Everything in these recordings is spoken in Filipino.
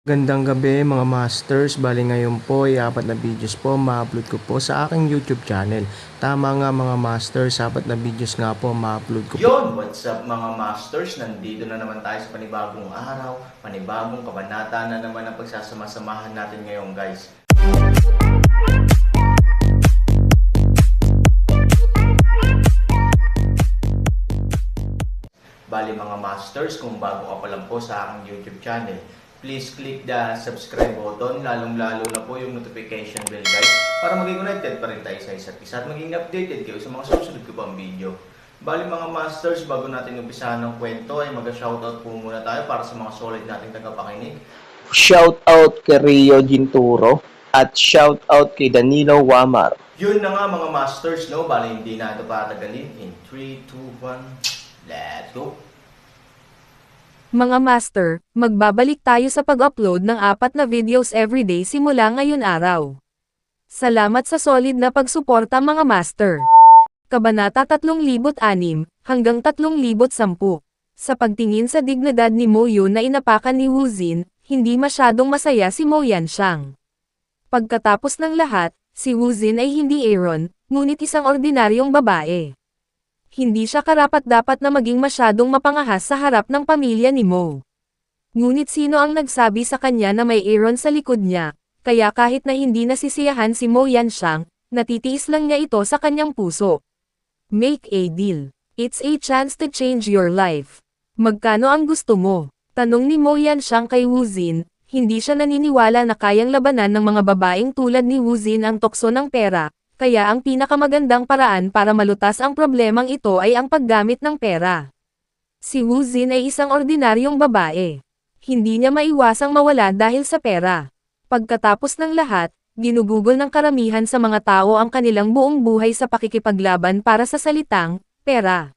Gandang gabi mga masters, bali ngayon po ay 4 na videos po ma-upload ko po sa aking YouTube channel. Tama nga mga masters, 4 na videos nga po ma-upload ko po. Yon, what's up mga masters? Nandito na naman tayo sa panibagong araw, panibagong kabanata na naman ang pagsasama-samahan natin ngayon guys. Bali mga masters, kung bago ka pa lang po sa aking YouTube channel, please click the subscribe button, lalong-lalo na po yung notification bell guys, para maging connected pa rin tayo sa isa't isa at maging updated kayo sa mga susunod ko pang video. Bali mga masters, bago natin umpisahan ng kwento ay mag-shoutout po muna tayo para sa mga solid nating tagapakinig. Shoutout kay Rio Ginturo at shoutout kay Danilo Wamar. Yun na nga mga masters, no? Bali hindi na ito patagalin. In 3, 2, 1, let's go! Mga master, magbabalik tayo sa pag-upload ng 4 na videos everyday simula ngayon araw. Salamat sa solid na pagsuporta mga master. Kabanata 3,006 hanggang 3,010. Sa pagtingin sa dignidad ni Mo Yun na inapakan ni Wu Jin, hindi masyadong masaya si Mo Yanxiang. Pagkatapos ng lahat, si Wu Jin ay hindi Aaron, ngunit isang ordinaryong babae. Hindi siya karapat-dapat na maging masyadong mapangahas sa harap ng pamilya ni Mo. Ngunit sino ang nagsabi sa kanya na may Aaron sa likod niya, kaya kahit na hindi nasisiyahan si Mo Yanxiang, natitiis lang niya ito sa kanyang puso. Make a deal. It's a chance to change your life. Magkano ang gusto mo? Tanong ni Mo Yanxiang kay Wu Jin, hindi siya naniniwala na kayang labanan ng mga babaeng tulad ni Wu Jin ang tukso ng pera. Kaya ang pinakamagandang paraan para malutas ang problemang ito ay ang paggamit ng pera. Si Wu Jin ay isang ordinaryong babae. Hindi niya maiwasang mawala dahil sa pera. Pagkatapos ng lahat, ginugugol ng karamihan sa mga tao ang kanilang buong buhay sa pakikipaglaban para sa salitang, pera.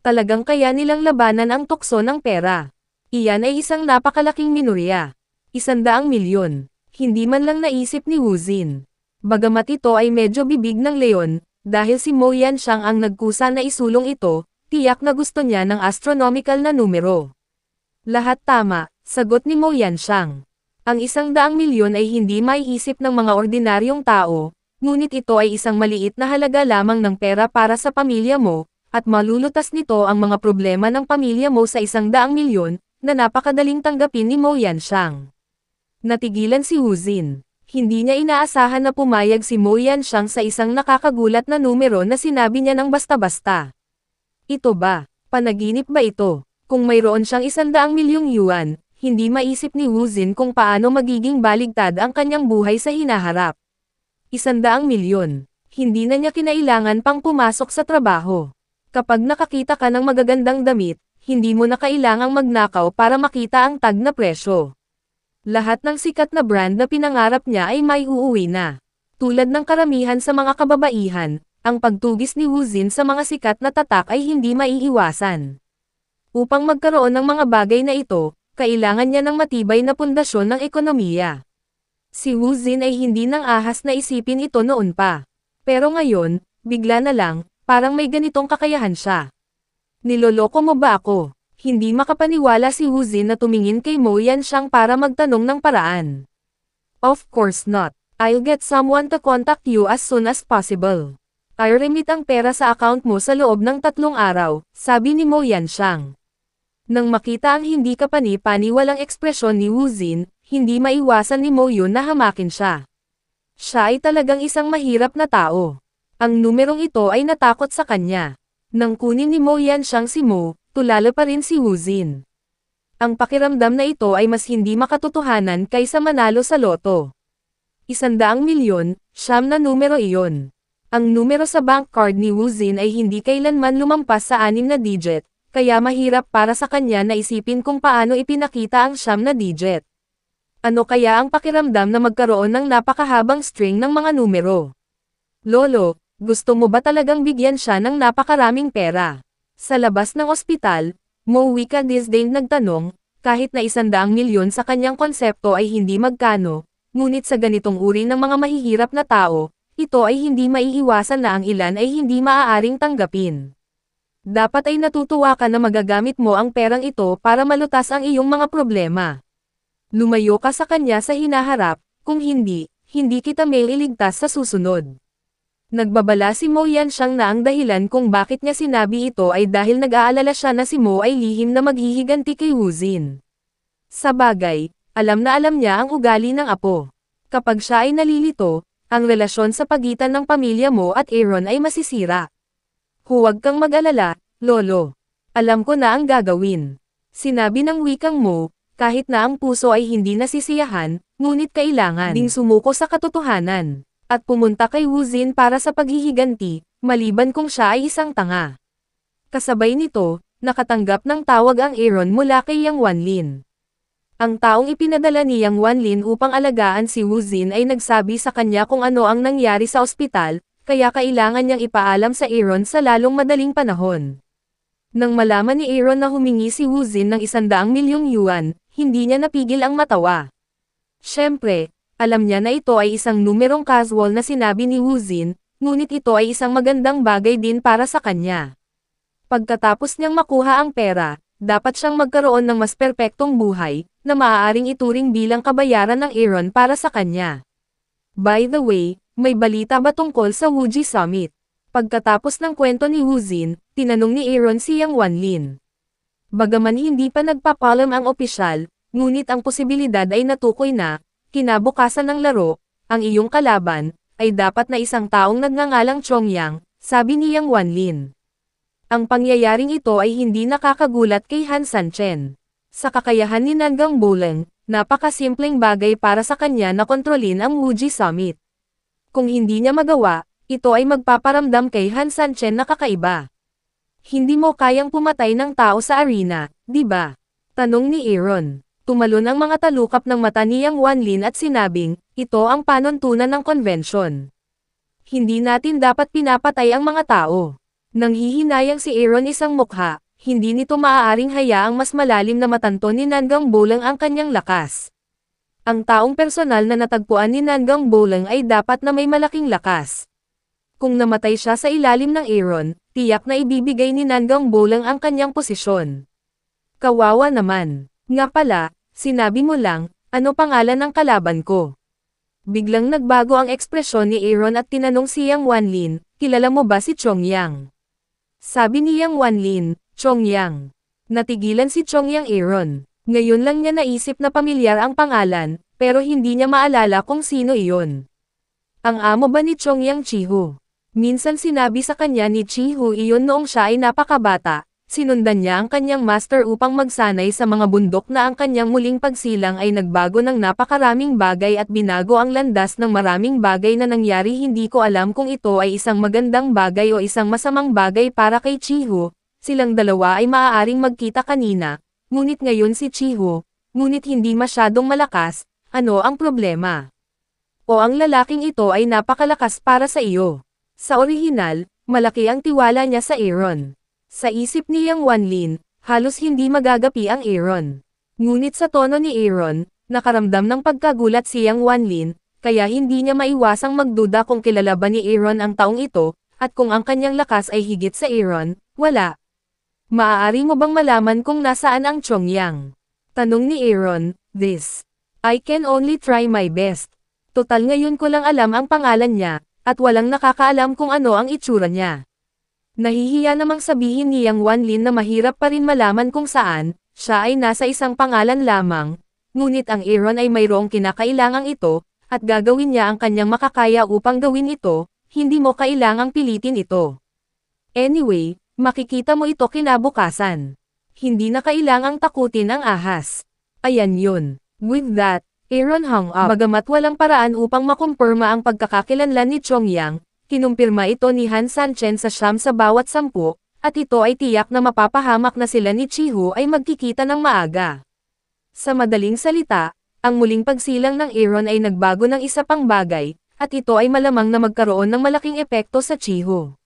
Talagang kaya nilang labanan ang tukso ng pera. Iyan ay isang napakalaking minorya. 100 milyon. Hindi man lang naisip ni Wu Jin. Bagamat ito ay medyo bibig ng leon, dahil si Mo Yanxiang ang nagkusa na isulong ito, tiyak na gusto niya ng astronomical na numero. Lahat tama, sagot ni Mo Yanxiang. Ang 100 milyon ay hindi maiisip ng mga ordinaryong tao, ngunit ito ay isang maliit na halaga lamang ng pera para sa pamilya mo, at malulutas nito ang mga problema ng pamilya mo sa 100 milyon, na napakadaling tanggapin ni Mo Yanxiang. Natigilan si Wu Jin. Hindi niya inaasahan na pumayag si Mo Yanxiang sa isang nakakagulat na numero na sinabi niya ng basta-basta. Ito ba? Panaginip ba ito? Kung mayroon siyang 100 milyong yuan, hindi maisip ni Wu Jin kung paano magiging baligtad ang kanyang buhay sa hinaharap. 100 milyon. Hindi na niya kinailangan pang pumasok sa trabaho. Kapag nakakita ka ng magagandang damit, hindi mo na kailangang magnakaw para makita ang tag na presyo. Lahat ng sikat na brand na pinangarap niya ay may uuwi na. Tulad ng karamihan sa mga kababaihan, ang pagtugis ni Wu Jin sa mga sikat na tatak ay hindi maiiwasan. Upang magkaroon ng mga bagay na ito, kailangan niya ng matibay na pundasyon ng ekonomiya. Si Wu Jin ay hindi nang ahas na isipin ito noon pa. Pero ngayon, bigla na lang, parang may ganitong kakayahan siya. Niloloko mo ba ako? Hindi makapaniwala si Wu Jin na tumingin kay Mo Yanxiang para magtanong ng paraan. Of course not. I'll get someone to contact you as soon as possible. I-remit ang pera sa account mo sa loob ng 3 araw, sabi ni Mo Yanxiang. Nang makita ang hindi kapani-paniwalang ekspresyon ni Wu Jin, hindi maiwasan ni Mo Yun na hamakin siya. Siya ay talagang isang mahirap na tao. Ang numerong ito ay natakot sa kanya. Nang kunin ni Mo Yanxiang si Mo, tulala pa rin si Wu Jin. Ang pakiramdam na ito ay mas hindi makatotohanan kaysa manalo sa loto. 100 milyon, siyam na numero iyon. Ang numero sa bank card ni Wu Jin ay hindi kailanman lumampas sa 6 na digit, kaya mahirap para sa kanya na isipin kung paano ipinakita ang siyam na digit. Ano kaya ang pakiramdam na magkaroon ng napakahabang string ng mga numero? Lolo, gusto mo ba talagang bigyan siya ng napakaraming pera? Sa labas ng ospital, Mo Wika disdain nagtanong, kahit na 100 milyon sa kanyang konsepto ay hindi magkano, ngunit sa ganitong uri ng mga mahihirap na tao, ito ay hindi maiiwasan na ang ilan ay hindi maaaring tanggapin. Dapat ay natutuwa ka na magagamit mo ang perang ito para malutas ang iyong mga problema. Lumayo ka sa kanya sa hinaharap, kung hindi, hindi kita mailigtas sa susunod. Nagbabala si Mo Yanxiang na ang dahilan kung bakit niya sinabi ito ay dahil nag-aalala siya na si Mo ay lihim na maghihiganti kay Wu Jin. Sa bagay, alam na alam niya ang ugali ng apo. Kapag siya ay nalilito, ang relasyon sa pagitan ng pamilya mo at Aaron ay masisira. Huwag kang mag-alala, Lolo. Alam ko na ang gagawin. Sinabi ng wikang Mo, kahit na ang puso ay hindi nasisiyahan, ngunit kailangan ding sumuko sa katotohanan, at pumunta kay Wu Jin para sa paghihiganti, maliban kung siya ay isang tanga. Kasabay nito, nakatanggap ng tawag ang Aaron mula kay Yang Wanlin. Ang taong ipinadala ni Yang Wanlin upang alagaan si Wu Jin ay nagsabi sa kanya kung ano ang nangyari sa ospital, kaya kailangan niyang ipaalam sa Aaron sa lalong madaling panahon. Nang malaman ni Aaron na humingi si Wu Jin ng 100 milyong yuan, hindi niya napigil ang matawa. Siyempre, alam niya na ito ay isang numerong casual na sinabi ni Wu Jin, ngunit ito ay isang magandang bagay din para sa kanya. Pagkatapos niyang makuha ang pera, dapat siyang magkaroon ng mas perpektong buhay, na maaaring ituring bilang kabayaran ng Aaron para sa kanya. By the way, may balita ba tungkol sa Wuji Summit? Pagkatapos ng kwento ni Wu Jin, tinanong ni Aaron si Yang Wanlin. Bagaman hindi pa nagpapalam ang opisyal, ngunit ang posibilidad ay natukoy na, kinabukasan ng laro, ang iyong kalaban, ay dapat na isang taong nagngangalang Chongyang, sabi ni Yang Wanlin. Ang pangyayaring ito ay hindi nakakagulat kay Han Sanchen. Sa kakayahan ni Nangang Boleng, napakasimpleng bagay para sa kanya na kontrolin ang Wuji Summit. Kung hindi niya magawa, ito ay magpaparamdam kay Han Sanchen na kakaiba. Hindi mo kayang pumatay ng tao sa arena, di ba? Tanong ni Aaron. Tumalon ang mga talukap ng mata ni Yang Wanlin at sinabing, ito ang panuntunan ng konvensyon. Hindi natin dapat pinapatay ang mga tao. Nang hihinayang si Aaron isang mukha, hindi nito maaaring hayaang mas malalim na matanto ni Nangang Boleng ang kanyang lakas. Ang taong personal na natagpuan ni Nangang Boleng ay dapat na may malaking lakas. Kung namatay siya sa ilalim ng Aaron, tiyak na ibibigay ni Nangang Boleng ang kanyang posisyon. Kawawa naman. Nga pala, sinabi mo lang, ano pangalan ng kalaban ko? Biglang nagbago ang ekspresyon ni Aaron at tinanong si Yang Wanlin, kilala mo ba si Chongyang? Sabi ni Yang Wanlin, Chongyang. Natigilan si Chongyang Aaron. Ngayon lang niya naisip na pamilyar ang pangalan, pero hindi niya maalala kung sino iyon. Ang amo ba ni Chongyang Chihu? Minsan sinabi sa kanya ni Chihu iyon noong siya ay napakabata, sinundan niya ang kanyang master upang magsanay sa mga bundok na ang kanyang muling pagsilang ay nagbago ng napakaraming bagay at binago ang landas ng maraming bagay na nangyari. Hindi ko alam kung ito ay isang magandang bagay o isang masamang bagay para kay Chihu, silang dalawa ay maaaring magkita kanina, ngunit ngayon si Chihu, ngunit hindi masyadong malakas, ano ang problema? O ang lalaking ito ay napakalakas para sa iyo. Sa orihinal, malaki ang tiwala niya sa Aaron. Sa isip ni Yang Wanlin, halos hindi magagapi ang Aaron. Ngunit sa tono ni Aaron, nakaramdam ng pagkagulat si Yang Wanlin, kaya hindi niya maiwasang magduda kung kilala ba ni Aaron ang taong ito, at kung ang kanyang lakas ay higit sa Aaron, wala. Maaari mo bang malaman kung nasaan ang Chongyang? Tanong ni Aaron, this. I can only try my best. Total ngayon ko lang alam ang pangalan niya, at walang nakakaalam kung ano ang itsura niya. Nahihiya namang sabihin ni Yang Wanlin na mahirap pa rin malaman kung saan, siya ay nasa isang pangalan lamang, ngunit ang Aaron ay mayroong kinakailangang ito, at gagawin niya ang kanyang makakaya upang gawin ito, hindi mo kailangang pilitin ito. Anyway, makikita mo ito kinabukasan. Hindi na kailangang takutin ang ahas. Ayan yun. With that, Aaron hung up. Bagamat walang paraan upang makumpirma ang pagkakakilanlan ni Chongyang, kinumpirma ito ni Han Sanchen sa siyam sa bawat 10, at ito ay tiyak na mapapahamak na sila ni Chihu ay magkikita ng maaga. Sa madaling salita, ang muling pagsilang ng Aaron ay nagbago ng isa pang bagay, at ito ay malamang na magkaroon ng malaking epekto sa Chihu.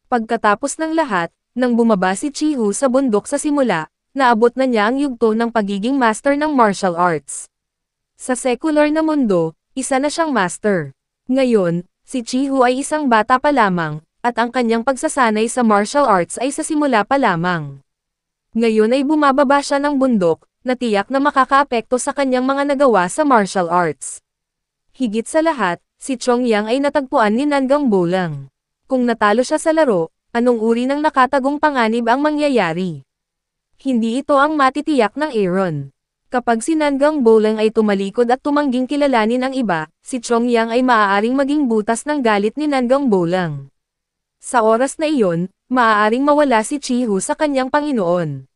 Pagkatapos ng lahat, nang bumaba si Chihu sa bundok sa simula, naabot na niya ang yugto ng pagiging master ng martial arts. Sa secular na mundo, isa na siyang master. Ngayon, si Chihu ay isang bata pa lamang, at ang kanyang pagsasanay sa martial arts ay sa simula pa lamang. Ngayon ay bumababa siya ng bundok, na tiyak na makakaapekto sa kanyang mga nagawa sa martial arts. Higit sa lahat, si Chong Yang ay natagpuan ni Nangang Bolang. Kung natalo siya sa laro, anong uri ng nakatagong panganib ang mangyayari? Hindi ito ang matitiyak ng Aaron. Kapag si Nangang Bolang ay tumalikod at tumangging kilalanin ang iba, si Chong Yang ay maaaring maging butas ng galit ni Nangang Bolang. Sa oras na iyon, maaaring mawala si Chihu sa kanyang Panginoon.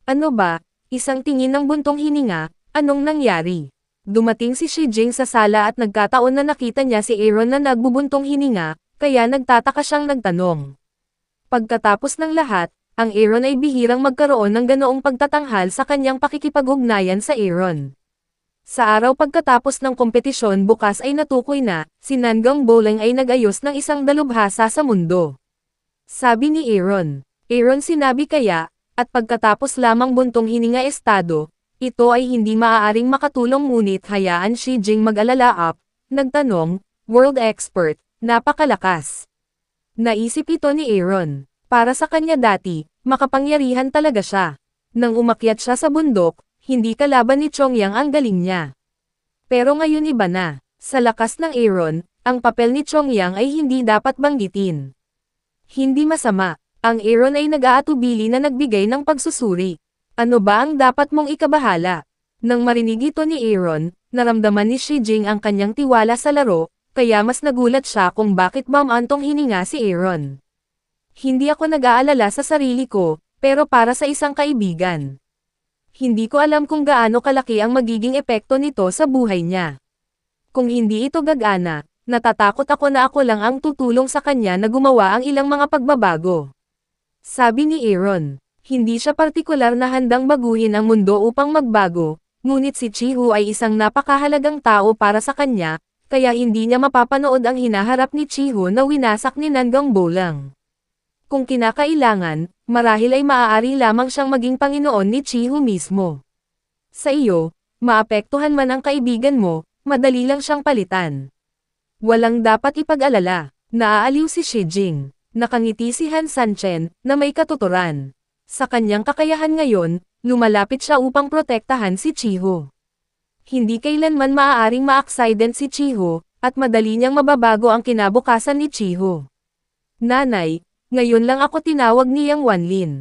Ano ba? Isang tingin ng buntong hininga, anong nangyari? Dumating si Shi Jing sa sala at nagkataon na nakita niya si Aaron na nagbubuntong hininga, kaya nagtataka siyang nagtanong. Pagkatapos ng lahat, ang Aaron ay bihirang magkaroon ng ganoong pagtatanghal sa kanyang pakikipag-ugnayan sa Aaron. Sa araw pagkatapos ng kompetisyon bukas ay natukoy na, si Nangang Bolang ay nag-ayos ng isang dalubhasa sa mundo. Sabi ni Aaron. Aaron sinabi kaya, at pagkatapos lamang buntong hininga estado, ito ay hindi maaaring makatulong ngunit hayaan Shi Jing mag-alala up, nagtanong, world expert, napakalakas. Naisip ito ni Aaron. Para sa kanya dati, makapangyarihan talaga siya. Nang umakyat siya sa bundok, hindi kalaban ni Chong Yang ang galing niya. Pero ngayon iba na. Sa lakas ng Aaron, ang papel ni Chong Yang ay hindi dapat banggitin. Hindi masama. Ang Aaron ay nag-aatubili na nagbigay ng pagsusuri. Ano ba ang dapat mong ikabahala? Nang marinig ito ni Aaron, naramdaman ni Shi Jing ang kanyang tiwala sa laro, kaya mas nagulat siya kung bakit mamantong hininga si Aaron. Hindi ako nag-aalala sa sarili ko, pero para sa isang kaibigan. Hindi ko alam kung gaano kalaki ang magiging epekto nito sa buhay niya. Kung hindi ito gagana, natatakot ako na ako lang ang tutulong sa kanya na gumawa ang ilang mga pagbabago. Sabi ni Aaron, hindi siya partikular na handang baguhin ang mundo upang magbago, ngunit si Chihu ay isang napakahalagang tao para sa kanya, kaya hindi niya mapapanood ang hinaharap ni Chihu na winasak ni Nangang Bolang. Kung kinakailangan, marahil ay maaari lamang siyang maging Panginoon ni Chihu mismo. Sa iyo, maapektuhan man ang kaibigan mo, madali lang siyang palitan. Walang dapat ipag-alala. Naaaliw si Shi Jing. Nakangiti si Han Sanchen, na may katuturan. Sa kanyang kakayahan ngayon, lumalapit siya upang protektahan si Chihu. Hindi kailanman maaaring ma-accident si Chihu, at madali niyang mababago ang kinabukasan ni Chihu. Nanay, ngayon lang ako tinawag ni Yang Wanlin.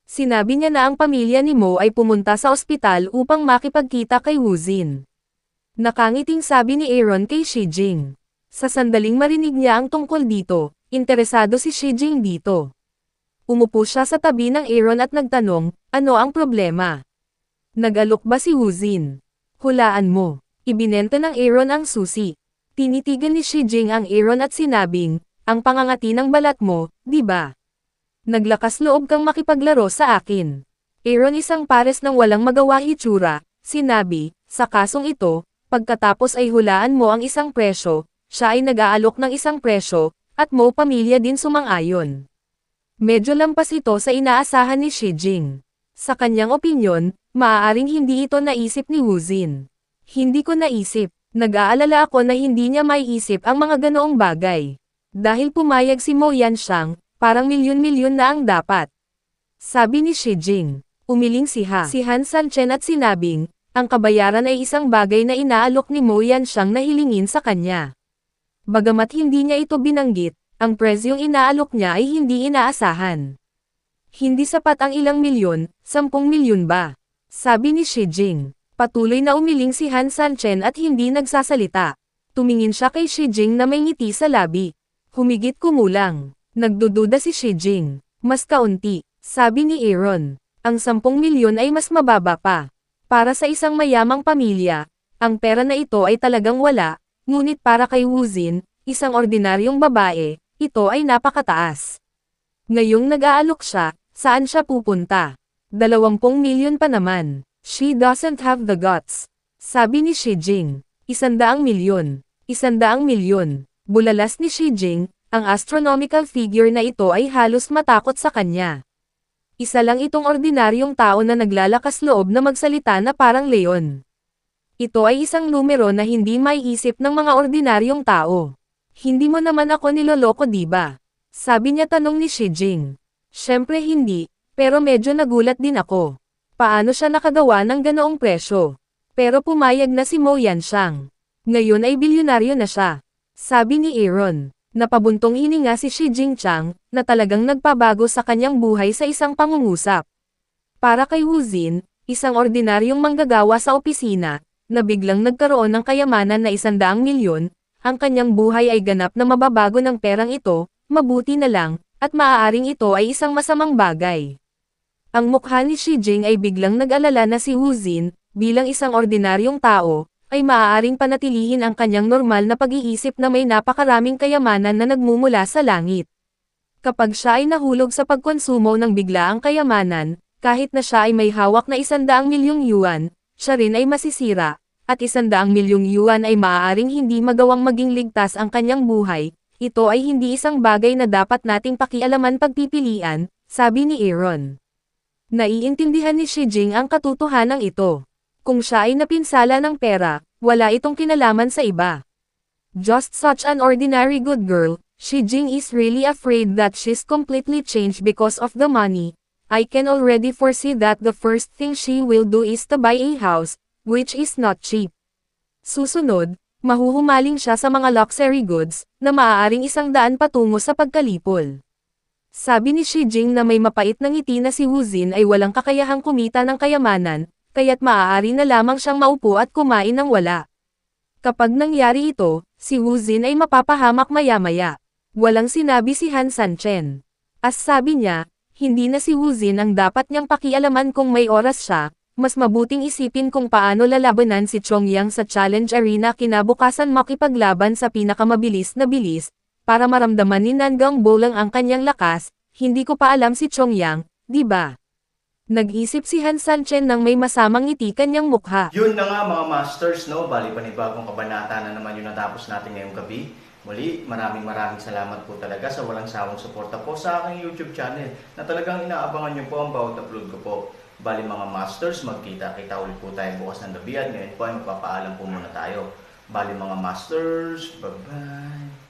Sinabi niya na ang pamilya ni Mo ay pumunta sa ospital upang makipagkita kay Wu Jin. Nakangiting sabi ni Aaron kay Shi Jing. Sa sandaling marinig niya ang tungkol dito, interesado si Shi Jing dito. Umupo siya sa tabi ng Aaron at nagtanong, ano ang problema? Nag-alok ba si Wu Jin? Hulaan mo. Ibinenta ng Aaron ang susi. Tinitigan ni Shi Jing ang Aaron at sinabing, ang pangangati ng balat mo, di ba? Naglakas loob kang makipaglaro sa akin. Aaron isang pares ng walang magawa hitsura, sinabi, sa kasong ito, pagkatapos ay hulaan mo ang isang presyo, siya ay nag-aalok ng isang presyo, at Mo pamilya din sumang-ayon. Medyo lampas ito sa inaasahan ni Shi Jing. Sa kanyang opinyon, maaaring hindi ito naisip ni Wu Jin. Hindi ko naisip, nag-aalala ako na hindi niya maiisip ang mga ganoong bagay. Dahil pumayag si Mo Yanxiang, parang milyon-milyon na ang dapat. Sabi ni Shi Jing. Umiling si Han Sanchen at sinabing, ang kabayaran ay isang bagay na inaalok ni Mo Yanxiang na hilingin sa kanya. Bagamat hindi niya ito binanggit, ang presyong inaalok niya ay hindi inaasahan. Hindi sapat ang ilang milyon, 10 milyon ba? Sabi ni Shi Jing. Patuloy na umiling si Han Sanchen at hindi nagsasalita. Tumingin siya kay Shi Jing na may ngiti sa labi. Humigit kumulang. Nagdududa si Shi Jing. Mas kaunti, sabi ni Aaron. Ang 10 milyon ay mas mababa pa. Para sa isang mayamang pamilya, ang pera na ito ay talagang wala. Ngunit para kay Wu Jin, isang ordinaryong babae, ito ay napakataas. Ngayong nag-aalok siya, saan siya pupunta? 20 milyon pa naman. She doesn't have the guts. Sabi ni Shi Jing. 100 milyon. 100 milyon. Bulalas ni Shi Jing, ang astronomical figure na ito ay halos matakot sa kanya. Isa lang itong ordinaryong tao na naglalakas loob na magsalita na parang leon. Ito ay isang numero na hindi maiisip ng mga ordinaryong tao. Hindi mo naman ako niloloko diba? Sabi niya tanong ni Shi Jing. Siyempre hindi, pero medyo nagulat din ako. Paano siya nakagawa ng ganoong presyo? Pero pumayag na si Mo Yanxiang. Ngayon ay bilyonaryo na siya. Sabi ni Aaron. Napabuntong hininga si Xi Jinchang, na talagang nagpabago sa kanyang buhay sa isang pangungusap. Para kay Wu Xin, isang ordinaryong manggagawa sa opisina, na biglang nagkaroon ng kayamanan na 100 milyon, ang kanyang buhay ay ganap na mababago ng perang ito, mabuti na lang, at maaaring ito ay isang masamang bagay. Ang mukha ni Xi Jing ay biglang nag-alala na si Wu Xin, bilang isang ordinaryong tao, ay maaaring panatilihin ang kanyang normal na pag-iisip na may napakaraming kayamanan na nagmumula sa langit. Kapag siya ay nahulog sa pagkonsumo ng biglaang kayamanan, kahit na siya ay may hawak na 100 milyong yuan, siya rin ay masisira, at 100 milyong yuan ay maaaring hindi magawang maging ligtas ang kanyang buhay. Ito ay hindi isang bagay na dapat nating pakialaman pagpipilian, sabi ni Aaron. Naiintindihan ni Xi Jing ang katotohanan ito. Kung siya ay napinsala ng pera, wala itong kinalaman sa iba. Just such an ordinary good girl, Xi Jing is really afraid that she's completely changed because of the money. I can already foresee that the first thing she will do is to buy a house, which is not cheap. Susunod, mahuhumaling siya sa mga luxury goods, na maaaring 100 patungo sa pagkalipol. Sabi ni Xi Jing na may mapait na ngiti na si Wu Xin ay walang kakayahang kumita ng kayamanan, kaya't maaari na lamang siyang maupo at kumain ng wala. Kapag nangyari ito, si Wu Xin ay mapapahamak maya-maya. Walang sinabi si Han Sanchen. As sabi niya, hindi na si Wu Xin ang dapat niyang pakialaman kung may oras siya, mas mabuting isipin kung paano lalabanan si Chongyang sa Challenge Arena kinabukasan makipaglaban sa pinakamabilis na bilis, para maramdaman ni Nangang Bolang ang kanyang lakas. Hindi ko pa alam si Chongyang, di ba? Nag-isip si Han Sanchen nang may masamang ngiti kanyang mukha. Yun na nga mga masters, no? Bali panibagong kabanata na naman yung natapos natin ngayong gabi. Muli, maraming salamat po talaga sa walang sawang suporta po sa aking YouTube channel na talagang inaabangan nyo po ang bawat upload ko po. Bali mga masters, magkita-kita ulit po tayo bukas ng gabi at ngayon po ay magpapaalam po muna tayo. Bali mga masters, bye-bye!